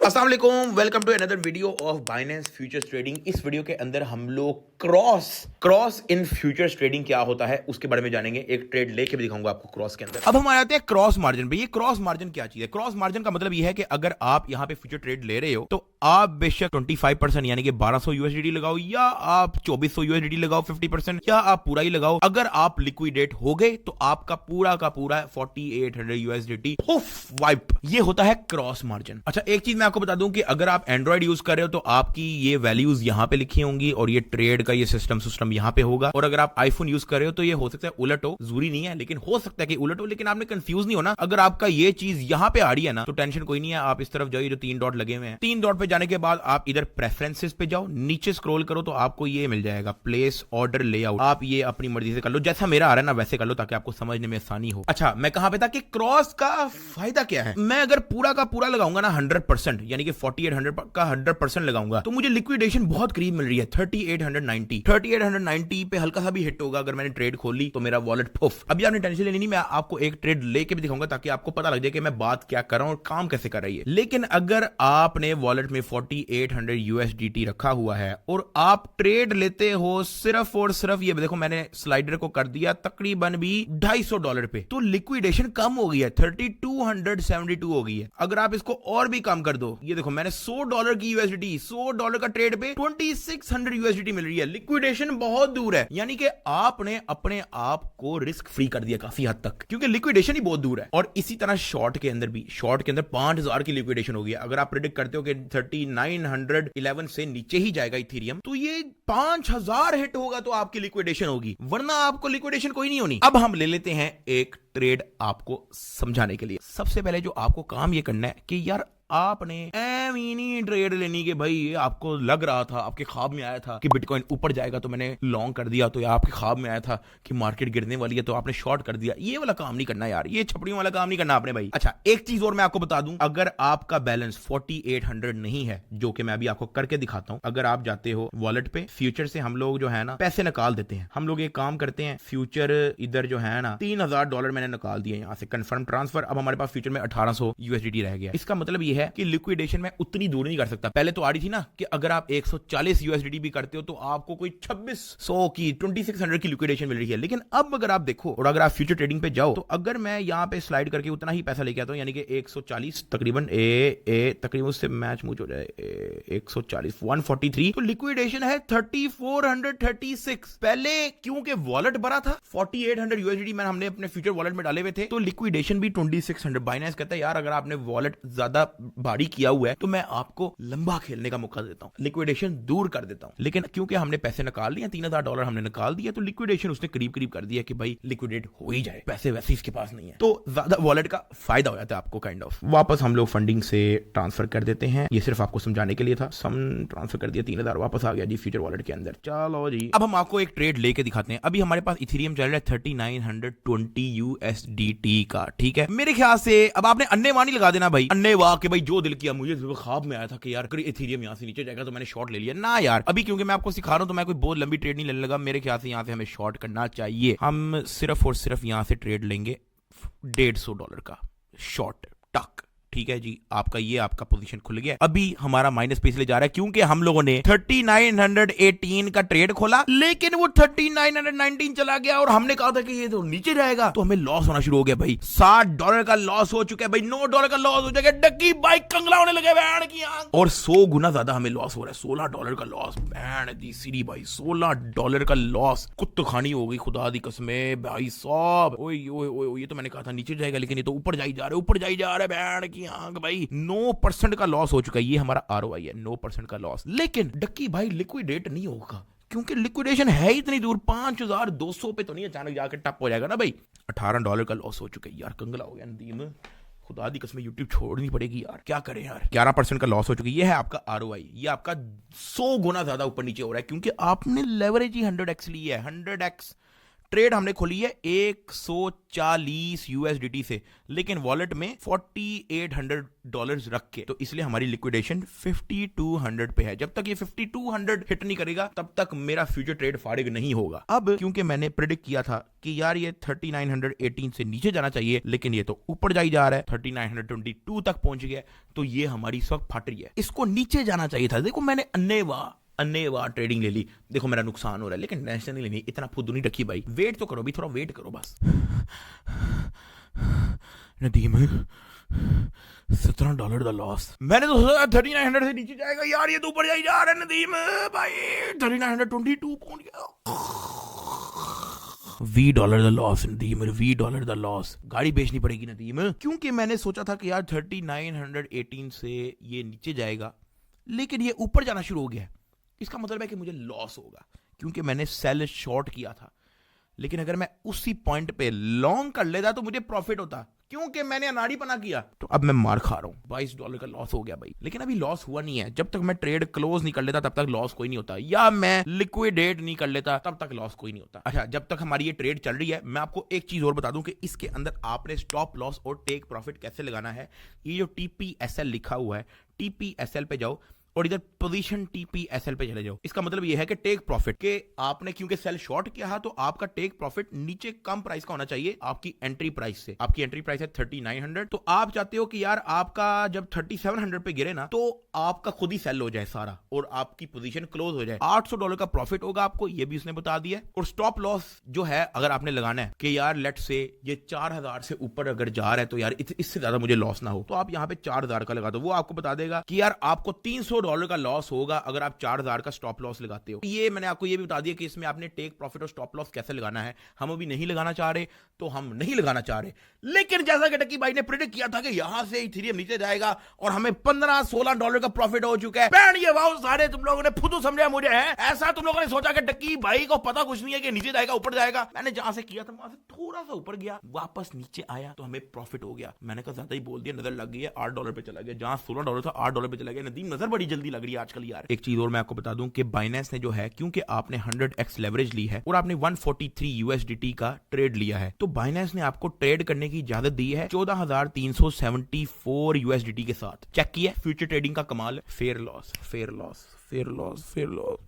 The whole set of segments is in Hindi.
अस्सलाम वालेकुम, welcome to another video of Binance futures trading. इस वीडियो के अंदर हम लोग क्रॉस इन फ्यूचर्स ट्रेडिंग क्या होता है उसके बारे में जानेंगे। एक ट्रेड लेके भी दिखाऊंगा आपको क्रॉस के अंदर। अब हम आते हैं क्रॉस मार्जिन पे। ये क्रॉस मार्जिन क्या चीज है? क्रॉस मार्जिन का मतलब ये है कि अगर आप यहां पे फ्यूचर ट्रेड ले रहे हो तो आप बेशक 25% यानी कि 1200 यूएसडीटी लगाओ, या आप 2400 यूएसडीटी लगाओ 50%, या आप पूरा ही लगाओ। अगर आप लिक्विडेट हो गए तो आपका पूरा का पूरा 4800 यूएसडीटी वाइप। ये होता है क्रॉस मार्जिन। अच्छा, एक चीज मैं आपको बता दूं कि अगर आप एंड्रॉइड यूज कर रहे हो तो आपकी ये वैल्यूज यहां पे लिखी होंगी और ये ट्रेड का ये सिस्टम यहां पे होगा। और अगर आप आईफोन यूज कर रहे हो तो ये हो सकता है उलट हो, जरूरी नहीं है लेकिन हो सकता है कि उलट हो। लेकिन आपने कंफ्यूज नहीं होना। अगर आपका ये चीज यहां पे आ रही है ना तो टेंशन कोई नहीं है। आप इस तरफ जाइए, जो 3 डॉट लगे हुए हैं, 3 डॉट पे जाने के बाद आप इधर प्रेफरेंसेस पे जाओ, नीचे स्क्रॉल करो तो आपको ये मिल जाएगा प्लेस ऑर्डर लेआउट। आप ये अपनी मर्जी से कर लो, जैसा मेरा आ रहा है ना वैसे कर लो ताकि आपको समझने में आसानी हो। अच्छा, मैं कहां पे था कि क्रॉस का फायदा क्या है। मैं अगर पूरा का पूरा लगाऊंगा ना 100%, यानी कि 4800 का 100% लगाऊंगा तो मुझे लिक्विडेशन बहुत करीब मिल रही है 3890 पे हल्का सा भी हिट होगा अगर मैंने ट्रेड खोली तो मेरा वॉलेट पुफ। अभी आपने टेंशन लेनी नहीं, मैं आपको एक ट्रेड लेके भी दिखाऊंगा ताकि आपको पता लग जाए कि मैं बात क्या कर रहा हूं और काम कैसे कर रही है। लेकिन अगर आपने वॉलेट में 4800 यूएसडीटी रखा हुआ है और आप ट्रेड लेते हो सिर्फ और सिर्फ, ये देखो मैंने स्लाइडर को कर दिया तकरीबन भी $250 पे, तो लिक्विडेशन कम हो गई है, 3272 हो गई है। अगर आप इसको और भी कम कर दो, ये देखो मैंने $100 की यूएसडीटी, $100 का ट्रेड पे 2600 यूएसडीटी मिल रही है। लिक्विडेशन बहुत दूर है, यानी कि आपने अपने आप को रिस्क फ्री कर दिया काफी हद तक, क्योंकि लिक्विडेशन ही बहुत दूर है। और इसी तरह शॉर्ट के अंदर भी, शॉर्ट के अंदर 5000 की लिक्विडेशन होगी। अगर आप प्रेडिक्ट करते हो कि 3911 से नीचे ही जाएगा इथेरियम, तो ये 5000 हिट होगा तो आपकी लिक्विडेशन होगी, वरना आपको लिक्विडेशन कोई नहीं होनी। अब हम ले लेते हैं एक ट्रेड आपको समझाने के लिए। सबसे पहले जो आपको काम ये करना है कि यार आपने एमिनी ट्रेड लेनी के भाई, ये आपको लग रहा था, आपके ख्वाब में आया था कि बिटकॉइन ऊपर जाएगा तो मैंने लॉन्ग कर दिया, तो आपके ख्वाब में आया था कि मार्केट गिरने वाली है तो आपने शॉर्ट कर दिया। ये वाला काम नहीं करना यार, ये छपड़ियों वाला काम नहीं करना आपने भाई। अच्छा, एक चीज और मैं आपको बता दूं, अगर आपका बैलेंस 4800 नहीं है, जो कि मैं अभी आपको करके दिखाता हूं, अगर आप जाते हो वॉलेट पे, फ्यूचर से हम लोग जो है ना पैसे निकाल देते हैं। हम लोग एक काम करते हैं, फ्यूचर इधर जो है ना $3000 मैंने निकाल दिया यहां से, कंफर्म ट्रांसफर। अब हमारे पास फ्यूचर में 1800 यूएसडीटी रह गया। इसका मतलब ये है कि लिक्विडेशन में उतनी दूर नहीं कर सकता। पहले तो आ रही थी ना कि अगर आप 140 यूएसडीटी भी करते हो तो आपको कोई 2600 की 2600 की लिक्विडेशन मिल रही है। लेकिन अब अगर आप देखो और अगर आप फ्यूचर ट्रेडिंग पे जाओ तो अगर मैं यहां पे स्लाइड करके उतना ही पैसा लेके आता हूं, यानी कि 140 तकरीबन तकरीबन उससे मैच मुझ हो जाए 140 143, तो लिक्विडेशन है 3436। पहले क्योंकि वॉलेट बड़ा था 4800 यूएसडीटी मैंने हमने अपने फ्यूचर वॉलेट में डाले हुए थे, तो लिक्विडेशन भी 2600। बाइनेंस कहता है यार अगर आपने वॉलेट ज्यादा भारी किया हुआ है तो मैं आपको लंबा खेलने का मौका देता हूं, लिक्विडेशन दूर कर देता हूं। लेकिन क्योंकि हमने पैसे निकाल लिए, $3000 हमने निकाल दिया, तो लिक्विडेशन उसने करीब करीब कर दिया कि भाई लिक्विडेट हो ही जाए, पैसे वैसे इसके पास नहीं है, तो ज्यादा वॉलेट का फायदा हो जाता है आपको काइंड ऑफ। वापस हम लोग फंडिंग से ट्रांसफर कर देते हैं, ये सिर्फ आपको समझाने के लिए था। सम ट्रांसफर कर दिया, 3000 वापस आ गया जी फ्यूचर वॉलेट के अंदर। चलो जी, अब हम आपको एक ट्रेड लेके दिखाते हैं। अभी हमारे पास इथेरियम चल रहा है 3920 यूएसडीटी का, ठीक है। मेरे ख्याल से अब आपने अन्ने वाह नहीं लगा देना भाई, अन्ने वाह के भाई जो दिल किया, मुझे ख्वाब में आया था कि यार इथेरियम यहां से नीचे जाएगा तो मैंने शॉर्ट ले लिया ना यार। अभी क्योंकि मैं आपको सिखा रहा हूं तो मैं कोई बहुत लंबी ट्रेड नहीं लेने लगा। मेरे ख्याल से यहां से हमें शॉर्ट करना चाहिए। हम सिर्फ और सिर्फ यहां से ट्रेड लेंगे $150 का शॉर्ट टक, ठीक है जी। आपका पोजीशन खुल गया। अभी हमारा माइनस पे इसलिए जा रहा है क्योंकि हम लोगों ने 3918 का ट्रेड खोला, लेकिन वो 3919 चला गया और हमने कहा था कि ये तो नीचे जाएगा, तो हमें लॉस होना शुरू हो गया भाई। $60 का लॉस हो चुका है भाई, $9 का लॉस हो जाएगा। डक्की बाइक कंगला होने लगे बैंड की आंख, और 100 गुना ज्यादा हमें लॉस हो रहा है। $16 का लॉस, बैंड दी सीरी भाई, $16 का लॉस। कुत्तो खानी हो गई खुदा दी कसमें भाई साहब। ओए ओए ओए, ये तो मैंने कहा था नीचे जाएगा, लेकिन ये तो ऊपर जाई जा रहा है, ऊपर जाई जा रहा है बैंड की आंख भाई। 9% का लॉस हो चुका है, ये हमारा आरओआई है, 9% का लॉस। लेकिन डक्की भाई लिक्विडेट नहीं होगा क्योंकि लिक्विडेशन है इतनी दूर, 5200 पे तो नहीं अचानक जाकर टप हो जाएगा ना भाई। $18 का लॉस हो चुका है यार, कंगला हो गया नदीम, खुदा दी कसम यूट्यूब छोड़नी पड़ेगी यार, क्या करें यार। 11% का लॉस हो चुकी है। ये है आपका आरओआई, ये आपका 100 गुना ज्यादा ऊपर नीचे हो रहा है क्योंकि आपने लेवरेज ही 100x ली है, 100x ट्रेड हमने खोली है 140 यूएसडीटी से, लेकिन वॉलेट में $4800 रख के, तो इसलिए हमारी लिक्विडेशन 5200 पे है। जब तक ये 5200 हिट नहीं करेगा तब तक मेरा फ्यूचर ट्रेड फारिग नहीं होगा। अब क्योंकि मैंने प्रेडिक्ट किया था कि यार ये 3918 से नीचे जाना चाहिए, लेकिन ये तो ऊपर जा ही जा रहा है, 3922 तक पहुंच गया, तो ये हमारी इस वक्त फट रही है। इसको नीचे जाना चाहिए था। देखो मैंने अन्नेवाह ट्रेडिंग ले ली, देखो मेरा नुकसान हो रहा है, लेकिन टेंशन नहीं लेनी, इतना फुद्दू नहीं रखी भाई। वेट तो करो भी, थोड़ा वेट करो बस। नदीम $17 का लॉस। मैंने तो सोचा 3900 से नीचे जाएगा, यार ये तो ऊपर जा रहा है नदीम भाई, 3922 पहुंच गया। $20 का लॉस नदीम, $20 का लॉस। गाड़ी बेचनी पड़ेगी नदीम, क्योंकि मैंने सोचा था कि यार 3918 से ये नीचे जाएगा, लेकिन ये ऊपर जाना शुरू हो गया। इसका मतलब है कि मुझे लॉस होगा, क्योंकि मैंने सेल शॉर्ट किया था। लेकिन अगर मैं उसी पॉइंट पे लॉन्ग कर लेता तो मुझे प्रॉफिट होता, क्योंकि मैंने अनाड़ीपना किया। तो अब मैं मार खा रहा हूं, $22 का लॉस हो गया भाई। लेकिन अभी लॉस हुआ नहीं है। जब तक मैं ट्रेड क्लोज नहीं कर लेता तब तक लॉस कोई नहीं होता, या मैं लिक्विडेट नहीं कर लेता तब तक लॉस कोई नहीं होता। अच्छा, जब तक हमारी ये ट्रेड चल रही है, मैं आपको एक चीज और बता दूं कि इसके अंदर आपने स्टॉप लॉस और टेक प्रॉफिट कैसे लगाना है। ये जो TPSL लिखा हुआ है, TPSL पे जाओ और इधर पोजीशन TPSL पे चले जाओ। इसका मतलब ये है कि टेक प्रॉफिट के आपने क्योंकि सेल शॉर्ट किया है, तो आपका टेक प्रॉफिट नीचे कम प्राइस का होना चाहिए आपकी एंट्री प्राइस से। आपकी एंट्री प्राइस है 3900, तो आप चाहते हो कि यार आपका जब 3700 पे गिरे ना, तो आपका खुद ही सेल हो जाए सारा और आपकी पोजीशन क्लोज हो जाए। $800 का प्रॉफिट होगा आपको, ये भी उसने बता दिया। और स्टॉप लॉस जो है अगर आपने लगाना है कि यार लेट से ये 4000 से ऊपर अगर जा रहा है, तो यार इससे ज्यादा मुझे लॉस ना हो, तो आप यहाँ पे 4000 का लगा दो। वो आपको बता देगा कि यार आपको $300 का लॉस होगा अगर आप 4000 का स्टॉप लॉस लगाते हो। ये मैंने आपको ये भी बता दिया कि इसमें आपने टेक प्रॉफिट और स्टॉप लॉस कैसे लगाना है। हम अभी नहीं लगाना चाह रहे, तो हम नहीं लगाना चाह रहे। लेकिन जैसा कि टक्की भाई ने प्रेडिक्ट किया था कि यहां से इथेरियम नीचे जाएगा और हमें $15-16 का प्रॉफिट हो चुका है। बैंड ये वाओ, सारे तुम लोगों ने फुदू समझा मुझे है। ऐसा तुम लोगों ने सोचा कि टक्की भाई को पता कुछ नहीं है कि नीचे जाएगा ऊपर जाएगा। मैंने जहां से किया था वहां से थोड़ा सा ऊपर गया, वापस नीचे आया, तो हमें प्रॉफिट हो गया। मैंने कहा ज्यादा ही बोल दिया, नजर लग गई है, $8 पे चला गया। जहां $16 था $8 पे चला गया। नदीम नजर बड़ी जल्दी लग रही है आजकल यार। एक चीज और मैं आपको बता दूं कि बाइनेंस ने जो है, क्योंकि आपने 100x लेवरेज ली है और आपने 143 USDT का ट्रेड लिया है, तो बाइनेंस ने आपको ट्रेड करने की इजाजत दी है 14374 USDT के साथ। चेक किया, फ्यूचर ट्रेडिंग का कमाल। Fair loss, fair loss, fair loss, fair loss.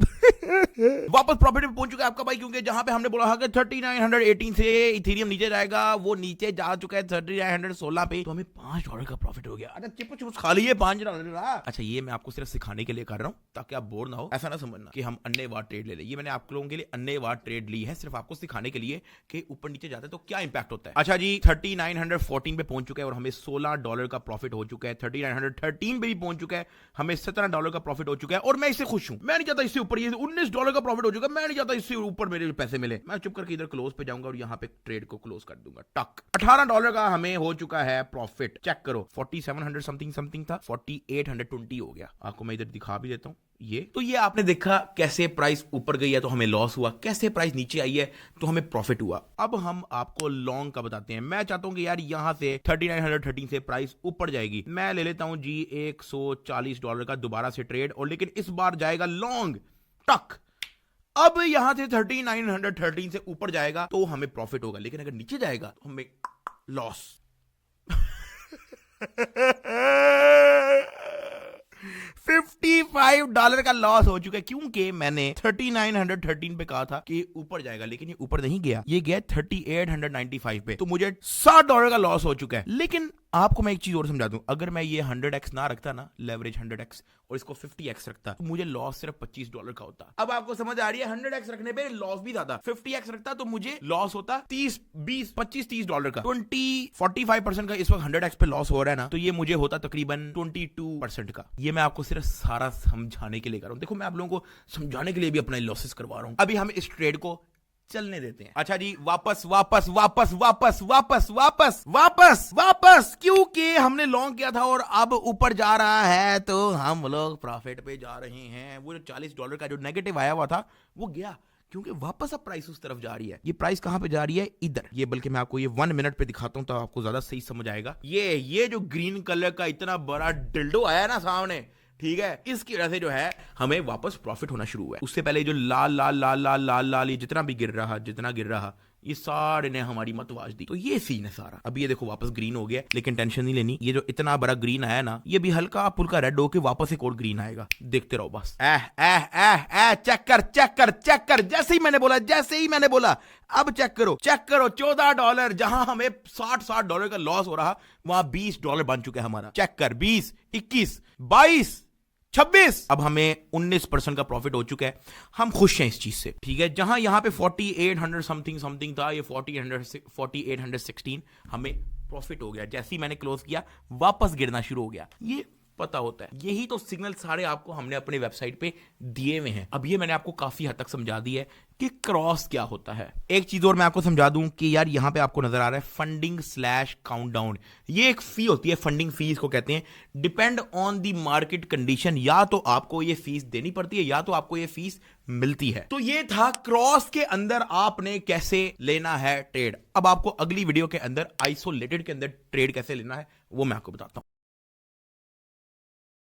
वापस प्रॉफिट में पहुंच चुका है आपका भाई, क्योंकि जहां पे हमने बोला था कि 3918 से इथेरियम नीचे जाएगा, वो नीचे जा चुका है 3916 पे, तो हमें $5 का प्रॉफिट हो गया। अच्छा चिप्स खा लिए $5। अच्छा, ये मैं आपको सिर्फ सिखाने के लिए कर रहा हूं ताकि आप बोर ना हो। ऐसा ना समझना कि हम अन्नेवाह ट्रेड ले ले। ये मैंने आप लोगों के लिए अन्नेवाह ट्रेड ली है, सिर्फ आपको सिखाने के लिए कि ऊपर नीचे जाता है तो क्या इंपैक्ट होता है। अच्छा जी, 3914 पे पहुंच चुका है और हमें $16 का प्रॉफिट हो चुका है। 3913 पे भी पहुंच चुका है, हमें $17 का प्रॉफिट हो चुका है और मैं इससे खुश हूं। मैं नहीं चाहता इससे ऊपर, ये $19 का प्रॉफिट हो चुका है, मैं नहीं चाहता इससे ऊपर मेरे पैसे मिले। मैं चुप करके इधर क्लोज पे जाऊंगा और यहाँ पे ट्रेड को क्लोज कर दूंगा। टक, $18 का हमें हो चुका है प्रॉफिट। चेक करो, 4700 समथिंग था, 4820 हो गया। आपको मैं इधर दिखा भी देता हूँ। ये तो ये आपने देखा कैसे प्राइस ऊपर गई है तो हमें लॉस हुआ, कैसे प्राइस नीचे आई है तो हमें प्रॉफिट हुआ। अब हम आपको लॉन्ग का बताते हैं। मैं चाहता हूं कि यार यहां से 3913 से प्राइस ऊपर जाएगी। मैं ले लेता हूं जी $140 का दोबारा से ट्रेड, और लेकिन इस बार जाएगा लॉन्ग। टक, अब यहां से 3913 से ऊपर जाएगा तो हमें प्रॉफिट होगा, लेकिन अगर नीचे जाएगा तो हमें लॉस। $55 का लॉस हो चुका है, क्योंकि मैंने 3913 पे कहा था कि ऊपर जाएगा, लेकिन ये ऊपर नहीं गया, ये गया 3895 पे, तो मुझे $60 का लॉस हो चुका है। लेकिन आपको मैं एक चीज और समझा दूं, अगर मैं ये 100x ना रखता ना, लेवरेज 100x, और इसको 50x रखता, तो मुझे लॉस सिर्फ $25 का होता। अब आपको समझ आ रही है, 100x रखने पे लॉस भी ज्यादा, 50x रखता तो मुझे लॉस होता 25-30 का। 45% का इस वक्त 100x पे लॉस हो रहा है ना, तो ये मुझे होता तकरीबन 22% का। ये मैं आपको सिर्फ सारा समझाने के लिए कर रहा हूं। देखो, मैं आप लोगों को समझाने के लिए भी अपना लॉसेस करवा रहा हूं। अभी हम इस ट्रेड को चलने देते हैं। अच्छा जी, वापस वापस वापस वापस वापस वापस वापस वापस, क्योंकि हमने लॉन्ग किया था और अब ऊपर जा रहा है, तो हम लोग प्रॉफिट पे जा रहे हैं। वो जो $40 का जो नेगेटिव आया हुआ था वो गया, क्योंकि वापस अब प्राइस उस तरफ जा रही है। ये प्राइस कहां पे जा रही है? इधर। ये बल्कि मैं आपको ये 1 मिनट पे दिखाता हूं तो आपको ज्यादा सही समझ आएगा। ये जो ग्रीन कलर का इतना बड़ा डिल्डो आया ना सामने, ठीक है, इसकी वजह से जो है हमें वापस प्रॉफिट होना शुरू हुआ है। उससे पहले जो लाल लाल लाल लाल लाल लाल ये जितना भी गिर रहा ये सारे ने हमारी मतवाज दी। तो ये सीन है सारा। अब ये देखो वापस ग्रीन हो गया, लेकिन टेंशन नहीं लेनी, ये जो इतना बड़ा ग्रीन आया ना, ये भी हल्का फुल्का रेड होके वापस एक और ग्रीन आएगा, देखते रहो बस। चेक कर, जैसे ही मैंने बोला अब चेक करो $14, जहां हमें $60 का लॉस हो रहा, वहां $20 बन चुका है हमारा। चेक कर, 20, 21, 22, 26, अब हमें 19% का प्रॉफिट हो चुका है। हम खुश हैं इस चीज से, ठीक है। जहां यहां पे 4800 समथिंग था, ये 4816 हमें प्रॉफिट हो गया। जैसे ही मैंने क्लोज किया वापस गिरना शुरू हो गया। ये पता होता है, यही तो सिग्नल सारे आपको हमने अपने वेबसाइट पे दिए हुए हैं। अब ये मैंने आपको काफी हद तक समझा दी है कि क्रॉस क्या होता है। एक चीज और मैं आपको समझा दूं कि यार यहां पे आपको नजर आ रहा है फंडिंग/काउंटडाउन, ये एक फी होती है, फंडिंग फी इसको कहते हैं। Depend on the market condition, या तो आपको ये फीस देनी पड़ती है या तो आपको ये फीस मिलती है। तो ये था क्रॉस के अंदर आपने कैसे लेना है ट्रेड। अब आपको अगली वीडियो के अंदर आइसोलेटेड के अंदर ट्रेड कैसे लेना है वो मैं आपको बताता हूं।